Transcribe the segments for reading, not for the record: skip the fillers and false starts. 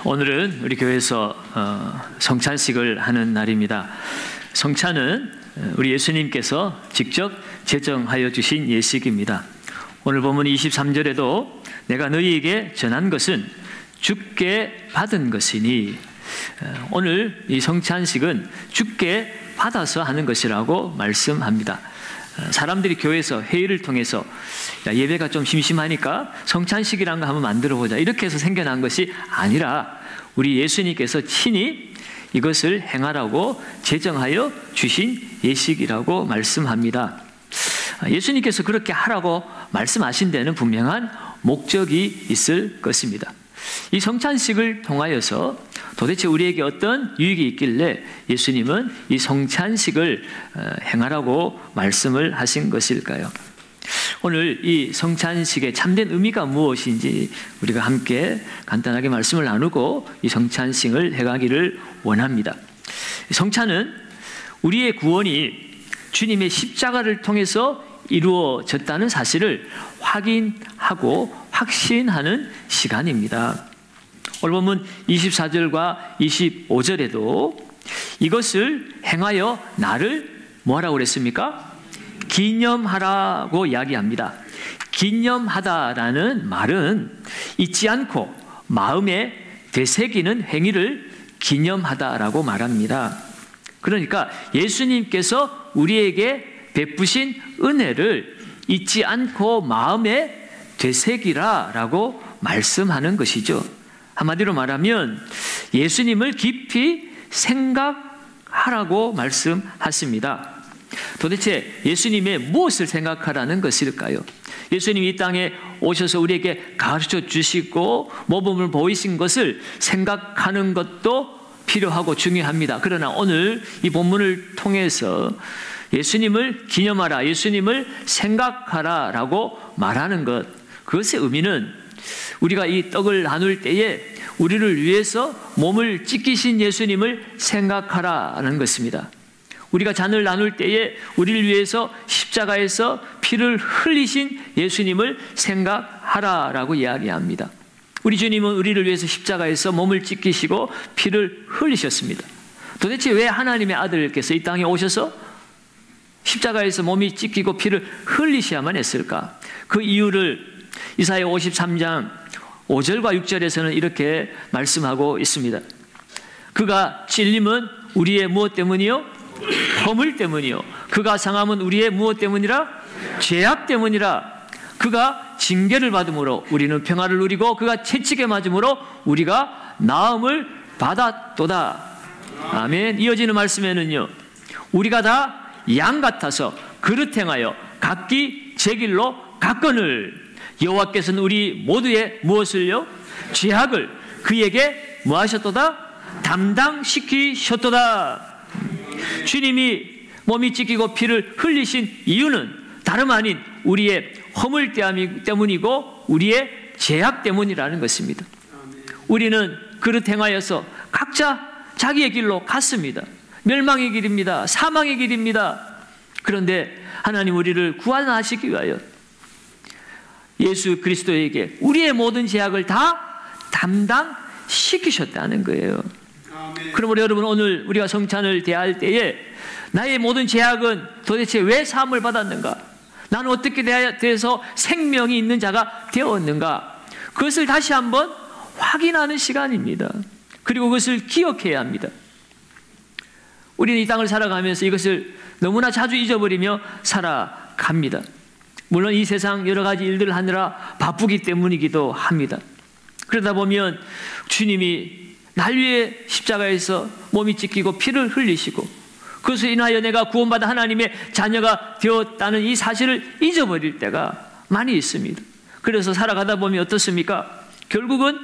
오늘은 우리 교회에서 성찬식을 하는 날입니다. 성찬은 우리 예수님께서 직접 제정하여 주신 예식입니다. 오늘 본문 23절에도 내가 너희에게 전한 것은 주께 받은 것이니, 오늘 이 성찬식은 주께 받아서 하는 것이라고 말씀합니다. 사람들이 교회에서 회의를 통해서 예배가 좀 심심하니까 성찬식이라는 거 한번 만들어보자, 이렇게 해서 생겨난 것이 아니라 우리 예수님께서 친히 이것을 행하라고 제정하여 주신 예식이라고 말씀합니다. 예수님께서 그렇게 하라고 말씀하신 데는 분명한 목적이 있을 것입니다. 이 성찬식을 통하여서 도대체 우리에게 어떤 유익이 있길래 예수님은 이 성찬식을 행하라고 말씀을 하신 것일까요? 오늘 이 성찬식의 참된 의미가 무엇인지 우리가 함께 간단하게 말씀을 나누고 이 성찬식을 해가기를 원합니다. 성찬은 우리의 구원이 주님의 십자가를 통해서 이루어졌다는 사실을 확인하고 확신하는 시간입니다. 오늘 보면 24절과 25절에도 이것을 행하여 나를 뭐라고 그랬습니까? 기념하라고 이야기합니다. 기념하다라는 말은 잊지 않고 마음에 되새기는 행위를 기념하다라고 말합니다. 그러니까 예수님께서 우리에게 베푸신 은혜를 잊지 않고 마음에 되새기라라고 말씀하는 것이죠. 한마디로 말하면 예수님을 깊이 생각하라고 말씀하십니다. 도대체 예수님의 무엇을 생각하라는 것일까요? 예수님이 이 땅에 오셔서 우리에게 가르쳐 주시고 모범을 보이신 것을 생각하는 것도 필요하고 중요합니다. 그러나 오늘 이 본문을 통해서 예수님을 기념하라, 예수님을 생각하라 라고 말하는 것, 그것의 의미는 우리가 이 떡을 나눌 때에 우리를 위해서 몸을 찢기신 예수님을 생각하라는 것입니다. 우리가 잔을 나눌 때에 우리를 위해서 십자가에서 피를 흘리신 예수님을 생각하라라고 이야기합니다. 우리 주님은 우리를 위해서 십자가에서 몸을 찢기시고 피를 흘리셨습니다. 도대체 왜 하나님의 아들께서 이 땅에 오셔서 십자가에서 몸이 찢기고 피를 흘리셔야만 했을까? 그 이유를 이사야 53장 5절과 6절에서는 이렇게 말씀하고 있습니다. 그가 찔림은 우리의 무엇 때문이요? 허물 때문이요. 그가 상함은 우리의 무엇 때문이라? 죄악 때문이라. 그가 징계를 받음으로 우리는 평화를 누리고 그가 채찍에 맞음으로 우리가 나음을 받았도다. 아멘. 이어지는 말씀에는요, 우리가 다 양 같아서 그릇 행하여 각기 제 길로 갔거늘 여호와께서는 우리 모두의 무엇을요? 죄악을 그에게 뭐 하셨도다? 담당시키셨도다. 주님이 몸이 찢기고 피를 흘리신 이유는 다름 아닌 우리의 허물 때문이고 우리의 죄악 때문이라는 것입니다. 우리는 그릇 행하여서 각자 자기의 길로 갔습니다. 멸망의 길입니다. 사망의 길입니다. 그런데 하나님 우리를 구원하시기 위하여 예수 그리스도에게 우리의 모든 죄악을 다 담당시키셨다는 거예요. 그러므로 여러분, 오늘 우리가 성찬을 대할 때에 나의 모든 죄악은 도대체 왜 사함을 받았는가? 나는 어떻게 돼서 생명이 있는 자가 되었는가? 그것을 다시 한번 확인하는 시간입니다. 그리고 그것을 기억해야 합니다. 우리는 이 땅을 살아가면서 이것을 너무나 자주 잊어버리며 살아갑니다. 물론 이 세상 여러 가지 일들을 하느라 바쁘기 때문이기도 합니다. 그러다 보면 주님이 날 위해 십자가에서 몸이 찢기고 피를 흘리시고 그것을 인하여 내가 구원받아 하나님의 자녀가 되었다는 이 사실을 잊어버릴 때가 많이 있습니다. 그래서 살아가다 보면 어떻습니까? 결국은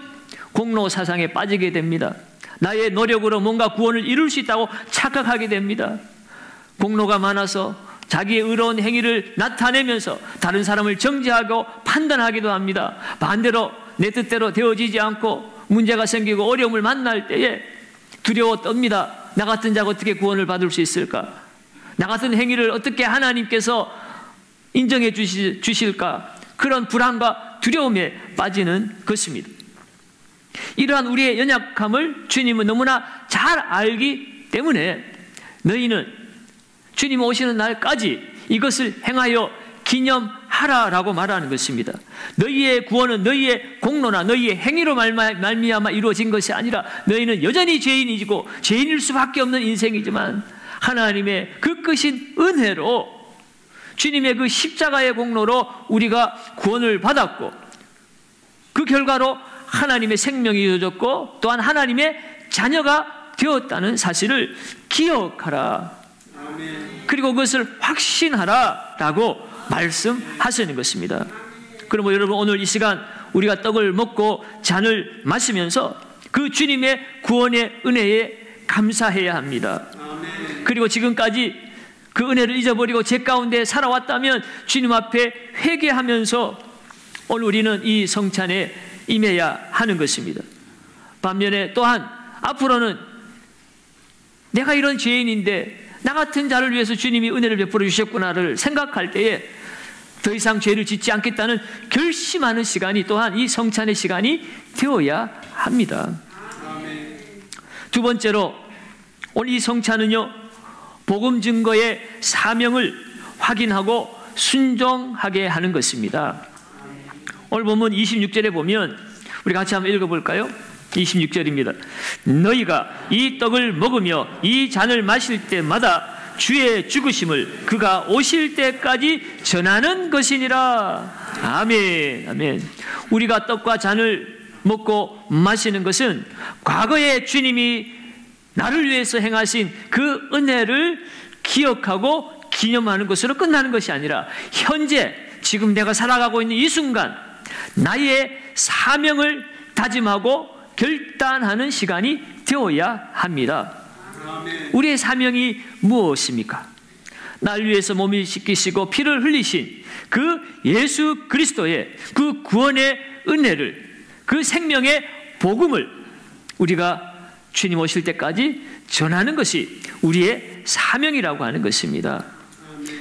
공로 사상에 빠지게 됩니다. 나의 노력으로 뭔가 구원을 이룰 수 있다고 착각하게 됩니다. 공로가 많아서 자기의 의로운 행위를 나타내면서 다른 사람을 정죄하고 판단하기도 합니다. 반대로 내 뜻대로 되어지지 않고 문제가 생기고 어려움을 만날 때에 두려워 떱니다. 나 같은 자가 어떻게 구원을 받을 수 있을까? 나 같은 행위를 어떻게 하나님께서 인정해 주실까? 그런 불안과 두려움에 빠지는 것입니다. 이러한 우리의 연약함을 주님은 너무나 잘 알기 때문에 너희는 주님 오시는 날까지 이것을 행하여 기념하라라고 말하는 것입니다. 너희의 구원은 너희의 공로나 너희의 행위로 말미암아 이루어진 것이 아니라 너희는 여전히 죄인이고 죄인일 수밖에 없는 인생이지만 하나님의 그 크신 은혜로 주님의 그 십자가의 공로로 우리가 구원을 받았고 그 결과로 하나님의 생명이 이루어졌고 또한 하나님의 자녀가 되었다는 사실을 기억하라. 그리고 그것을 확신하라라고 말씀하시는 것입니다. 그러므로 여러분 오늘 이 시간 우리가 떡을 먹고 잔을 마시면서 그 주님의 구원의 은혜에 감사해야 합니다. 그리고 지금까지 그 은혜를 잊어버리고 죄 가운데 살아왔다면 주님 앞에 회개하면서 오늘 우리는 이 성찬에 임해야 하는 것입니다. 반면에 또한 앞으로는 내가 이런 죄인인데 나 같은 자를 위해서 주님이 은혜를 베풀어 주셨구나를 생각할 때에 더 이상 죄를 짓지 않겠다는 결심하는 시간이 또한 이 성찬의 시간이 되어야 합니다. 두 번째로 오늘 이 성찬은요, 복음 증거의 사명을 확인하고 순종하게 하는 것입니다. 오늘 본문 26절에 보면 우리 같이 한번 읽어볼까요? 26절입니다. 너희가 이 떡을 먹으며 이 잔을 마실 때마다 주의 죽으심을 그가 오실 때까지 전하는 것이니라. 아멘. 아멘. 우리가 떡과 잔을 먹고 마시는 것은 과거에 주님이 나를 위해서 행하신 그 은혜를 기억하고 기념하는 것으로 끝나는 것이 아니라 현재 지금 내가 살아가고 있는 이 순간 나의 사명을 다짐하고 결단하는 시간이 되어야 합니다. 우리의 사명이 무엇입니까? 날 위해서 몸을 씻기시고 피를 흘리신 그 예수 그리스도의 그 구원의 은혜를, 그 생명의 복음을 우리가 주님 오실 때까지 전하는 것이 우리의 사명이라고 하는 것입니다.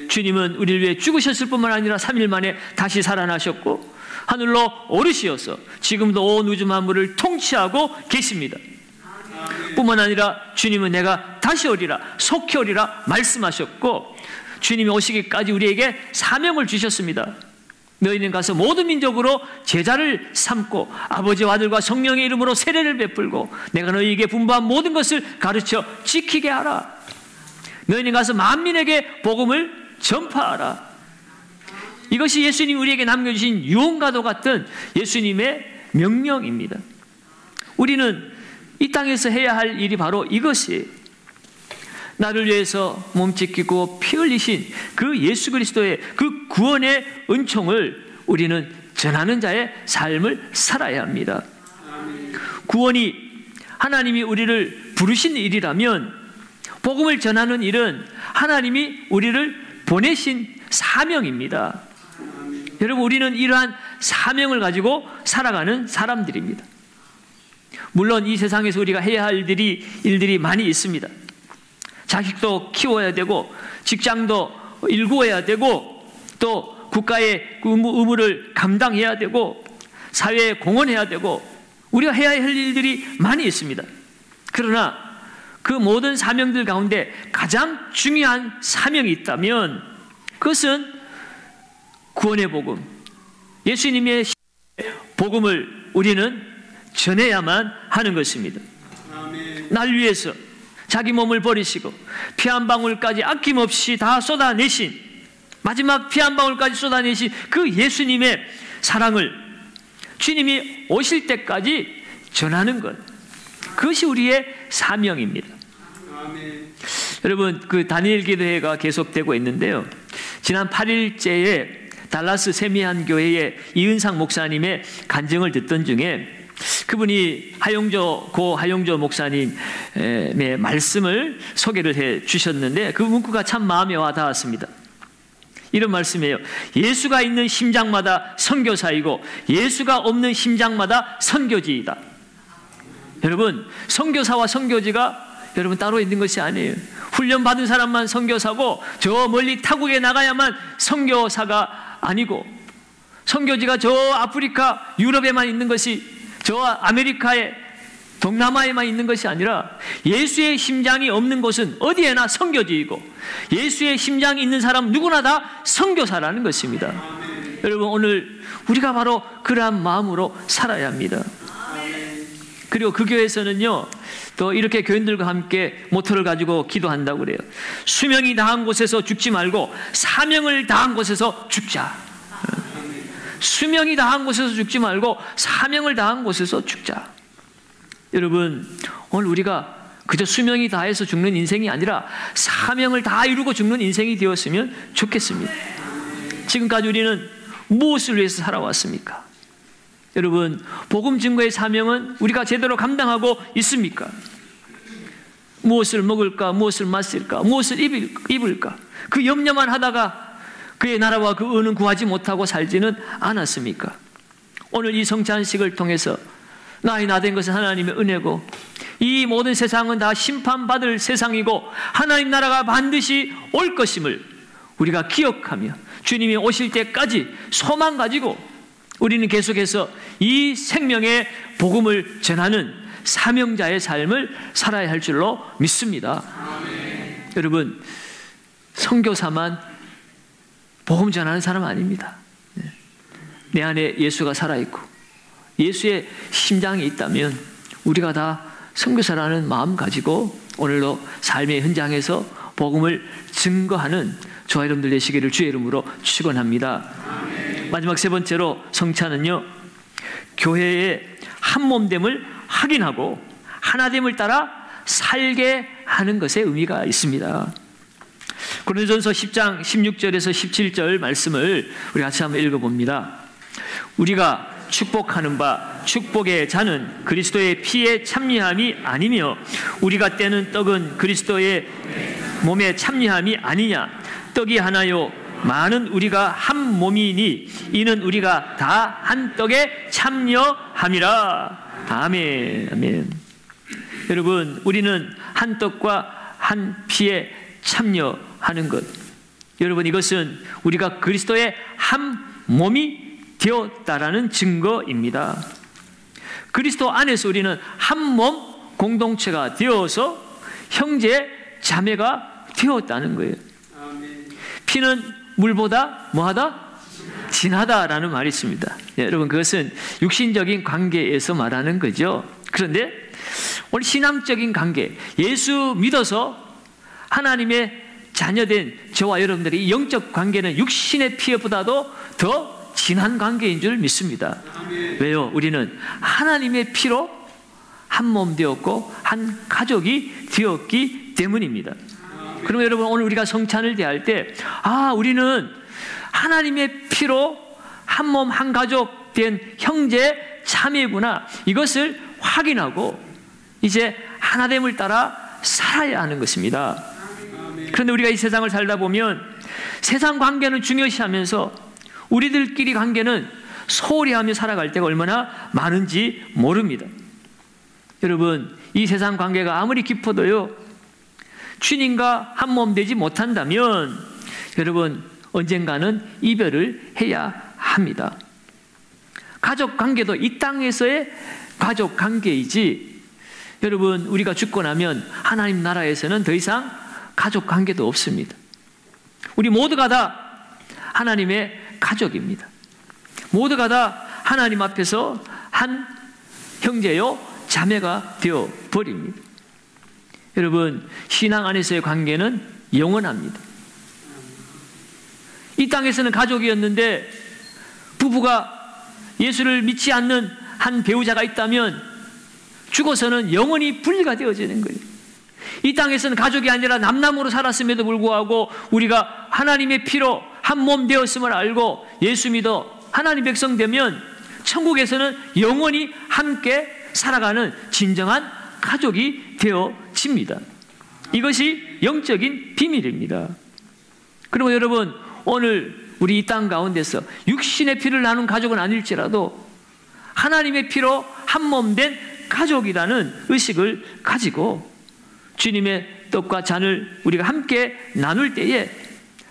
주님은 우리를 위해 죽으셨을 뿐만 아니라 3일 만에 다시 살아나셨고 하늘로 오르시어서 지금도 온 우주 만물을 통치하고 계십니다. 뿐만 아니라 주님은 내가 다시 오리라, 속히 오리라 말씀하셨고 주님이 오시기까지 우리에게 사명을 주셨습니다. 너희는 가서 모든 민족으로 제자를 삼고 아버지와 아들과 성령의 이름으로 세례를 베풀고 내가 너희에게 분부한 모든 것을 가르쳐 지키게 하라. 너희는 가서 만민에게 복음을 전파하라. 이것이 예수님이 우리에게 남겨주신 유언과도 같은 예수님의 명령입니다. 우리는 이 땅에서 해야 할 일이 바로 이것이에요. 나를 위해서 몸 찢기고 피 흘리신 그 예수 그리스도의 그 구원의 은총을 우리는 전하는 자의 삶을 살아야 합니다. 구원이 하나님이 우리를 부르신 일이라면 복음을 전하는 일은 하나님이 우리를 보내신 사명입니다. 여러분, 우리는 이러한 사명을 가지고 살아가는 사람들입니다. 물론 이 세상에서 우리가 해야 할 일들이 많이 있습니다. 자식도 키워야 되고 직장도 일구어야 되고 또 국가의 의무를 감당해야 되고 사회에 공헌해야 되고 우리가 해야 할 일들이 많이 있습니다. 그러나 그 모든 사명들 가운데 가장 중요한 사명이 있다면 그것은 구원의 복음, 예수님의 복음을 우리는 전해야만 하는 것입니다. 날 위해서 자기 몸을 버리시고 피 한 방울까지 아낌없이 다 쏟아내신, 마지막 피 한 방울까지 쏟아내신 그 예수님의 사랑을 주님이 오실 때까지 전하는 것, 그것이 우리의 사명입니다. 여러분, 그 다니엘 기도회가 계속되고 있는데요, 지난 8일째에 달라스 세미한 교회의 이은상 목사님의 간증을 듣던 중에 그분이 고 하용조 목사님의 말씀을 소개를 해 주셨는데 그 문구가 참 마음에 와 닿았습니다. 이런 말씀이에요. 예수가 있는 심장마다 선교사이고 예수가 없는 심장마다 선교지이다. 여러분, 선교사와 선교지가 여러분 따로 있는 것이 아니에요. 훈련받은 사람만 선교사고 저 멀리 타국에 나가야만 선교사가 아니고 선교지가 저 아프리카, 유럽에만 있는 것이 저 아메리카에 동남아에만 있는 것이 아니라 예수의 심장이 없는 곳은 어디에나 선교지이고 예수의 심장이 있는 사람 누구나 다 선교사라는 것입니다. 여러분, 오늘 우리가 바로 그러한 마음으로 살아야 합니다. 그리고 그 교회에서는요, 또 이렇게 교인들과 함께 모토를 가지고 기도한다고 그래요. 수명이 다한 곳에서 죽지 말고 사명을 다한 곳에서 죽자. 수명이 다한 곳에서 죽지 말고 사명을 다한 곳에서 죽자. 여러분, 오늘 우리가 그저 수명이 다해서 죽는 인생이 아니라 사명을 다 이루고 죽는 인생이 되었으면 좋겠습니다. 지금까지 우리는 무엇을 위해서 살아왔습니까? 여러분, 복음 증거의 사명은 우리가 제대로 감당하고 있습니까? 무엇을 먹을까? 무엇을 마실까? 무엇을 입을까? 그 염려만 하다가 그의 나라와 그 의는 구하지 못하고 살지는 않았습니까? 오늘 이 성찬식을 통해서 나의 나 된 것은 하나님의 은혜고 이 모든 세상은 다 심판받을 세상이고 하나님 나라가 반드시 올 것임을 우리가 기억하며 주님이 오실 때까지 소망 가지고 우리는 계속해서 이 생명의 복음을 전하는 사명자의 삶을 살아야 할 줄로 믿습니다. 아멘. 여러분, 선교사만 복음 전하는 사람 아닙니다. 내 안에 예수가 살아있고 예수의 심장이 있다면 우리가 다 선교사라는 마음 가지고 오늘도 삶의 현장에서 복음을 증거하는 저와 여러분들 되시기를 주의 이름으로 축원합니다. 아멘. 마지막 세 번째로 성찬은요, 교회의 한몸됨을 확인하고 하나됨을 따라 살게 하는 것에 의미가 있습니다. 고린도전서 10장 16절에서 17절 말씀을 우리 같이 한번 읽어봅니다. 우리가 축복하는 바 축복의 잔은 그리스도의 피에 참여함이 아니며 우리가 떼는 떡은 그리스도의 몸에 참여함이 아니냐. 떡이 하나요 많은 우리가 한 몸이니 이는 우리가 다 한 떡에 참여함이라. 아멘. 아멘. 여러분, 우리는 한 떡과 한 피에 참여하는 것, 여러분, 이것은 우리가 그리스도의 한 몸이 되었다라는 증거입니다. 그리스도 안에서 우리는 한 몸 공동체가 되어서 형제 자매가 되었다는 거예요. 피는 물보다 뭐하다? 진하다라는 말이 있습니다. 네, 여러분, 그것은 육신적인 관계에서 말하는 거죠. 그런데 오늘 신앙적인 관계, 예수 믿어서 하나님의 자녀된 저와 여러분들의 영적 관계는 육신의 피보다도 더 진한 관계인 줄 믿습니다. 왜요? 우리는 하나님의 피로 한 몸 되었고 한 가족이 되었기 때문입니다. 그러면 여러분, 오늘 우리가 성찬을 대할 때 우리는 하나님의 피로 한 몸 한 가족 된 형제 자매구나, 이것을 확인하고 이제 하나됨을 따라 살아야 하는 것입니다. 그런데 우리가 이 세상을 살다 보면 세상 관계는 중요시하면서 우리들끼리 관계는 소홀히 하며 살아갈 때가 얼마나 많은지 모릅니다. 여러분, 이 세상 관계가 아무리 깊어도요, 주님과 한 몸 되지 못한다면 여러분, 언젠가는 이별을 해야 합니다. 가족 관계도 이 땅에서의 가족 관계이지, 여러분, 우리가 죽고 나면 하나님 나라에서는 더 이상 가족 관계도 없습니다. 우리 모두가 다 하나님의 가족입니다. 모두가 다 하나님 앞에서 한 형제요 자매가 되어 버립니다. 여러분, 신앙 안에서의 관계는 영원합니다. 이 땅에서는 가족이었는데 부부가 예수를 믿지 않는 한 배우자가 있다면 죽어서는 영원히 분리가 되어지는 거예요. 이 땅에서는 가족이 아니라 남남으로 살았음에도 불구하고 우리가 하나님의 피로 한 몸 되었음을 알고 예수 믿어 하나님 백성 되면 천국에서는 영원히 함께 살아가는 진정한 가족이 되어집니다. 이것이 영적인 비밀입니다. 그리고 여러분, 오늘 우리 이 땅 가운데서 육신의 피를 나눈 가족은 아닐지라도 하나님의 피로 한 몸 된 가족이라는 의식을 가지고 주님의 떡과 잔을 우리가 함께 나눌 때에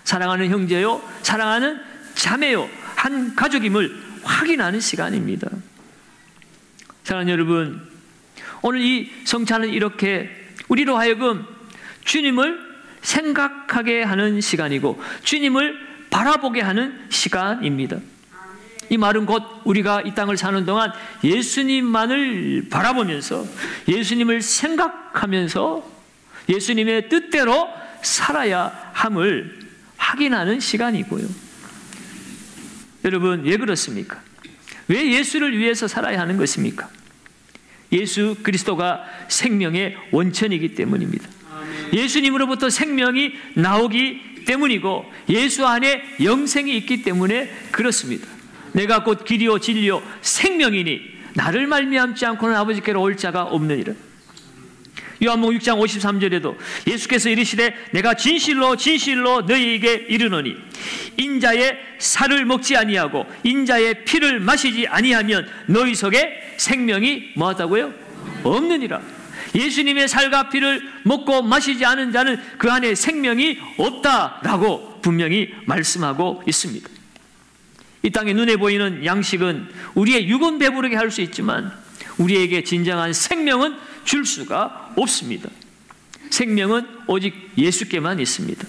사랑하는 형제요, 사랑하는 자매요, 한 가족임을 확인하는 시간입니다. 사랑하는 여러분, 오늘 이 성찬은 이렇게 우리로 하여금 주님을 생각하게 하는 시간이고 주님을 바라보게 하는 시간입니다. 이 말은 곧 우리가 이 땅을 사는 동안 예수님만을 바라보면서 예수님을 생각하면서 예수님의 뜻대로 살아야 함을 확인하는 시간이고요. 여러분, 왜 그렇습니까? 왜 예수를 위해서 살아야 하는 것입니까? 예수 그리스도가 생명의 원천이기 때문입니다. 예수님으로부터 생명이 나오기 때문이고 예수 안에 영생이 있기 때문에 그렇습니다. 내가 곧 길이요 진리요 생명이니 나를 말미암지 않고는 아버지께로 올 자가 없느니라. 요한복음 6장 53절에도 예수께서 이르시되 내가 진실로 진실로 너희에게 이르노니 인자의 살을 먹지 아니하고 인자의 피를 마시지 아니하면 너희 속에 생명이 뭐하다고요? 없느니라. 예수님의 살과 피를 먹고 마시지 않은 자는 그 안에 생명이 없다라고 분명히 말씀하고 있습니다. 이 땅에 눈에 보이는 양식은 우리의 육은 배부르게 할 수 있지만 우리에게 진정한 생명은 줄 수가 없습니다. 생명은 오직 예수께만 있습니다.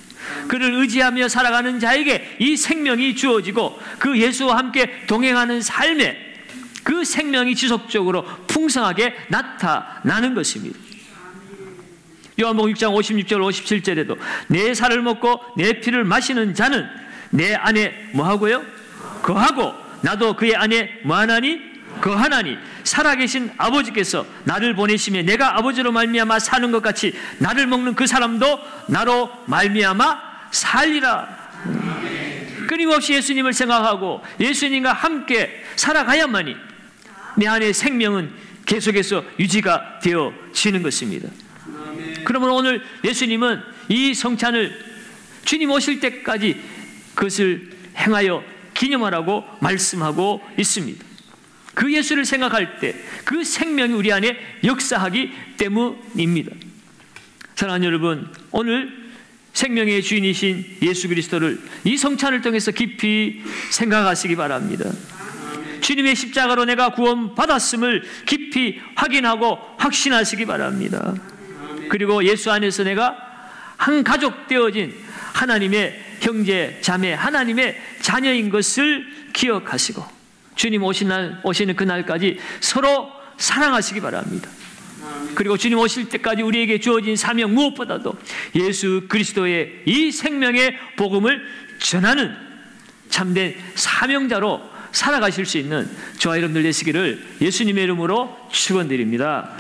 그를 의지하며 살아가는 자에게 이 생명이 주어지고 그 예수와 함께 동행하는 삶에 그 생명이 지속적으로 풍성하게 나타나는 것입니다. 요한복음 6장 56절 57절에도 내 살을 먹고 내 피를 마시는 자는 내 안에 뭐하고요? 거하고 나도 그의 안에 뭐하나니? 거하나니 살아계신 아버지께서 나를 보내시며 내가 아버지로 말미암아 사는 것 같이 나를 먹는 그 사람도 나로 말미암아 살리라. 끊임없이 예수님을 생각하고 예수님과 함께 살아가야만이 내 안에 생명은 계속해서 유지가 되어지는 것입니다. 그러면 오늘 예수님은 이 성찬을 주님 오실 때까지 그것을 행하여 기념하라고 말씀하고 있습니다. 그 예수를 생각할 때 그 생명이 우리 안에 역사하기 때문입니다. 사랑하는 여러분, 오늘 생명의 주인이신 예수 그리스도를 이 성찬을 통해서 깊이 생각하시기 바랍니다. 주님의 십자가로 내가 구원받았음을 깊이 확인하고 확신하시기 바랍니다. 그리고 예수 안에서 내가 한 가족 되어진 하나님의 형제, 자매, 하나님의 자녀인 것을 기억하시고 주님 오시는 그날까지 서로 사랑하시기 바랍니다. 그리고 주님 오실 때까지 우리에게 주어진 사명 무엇보다도 예수 그리스도의 이 생명의 복음을 전하는 참된 사명자로 살아가실 수 있는 저와 여러분들 되시기를 예수님의 이름으로 축원드립니다.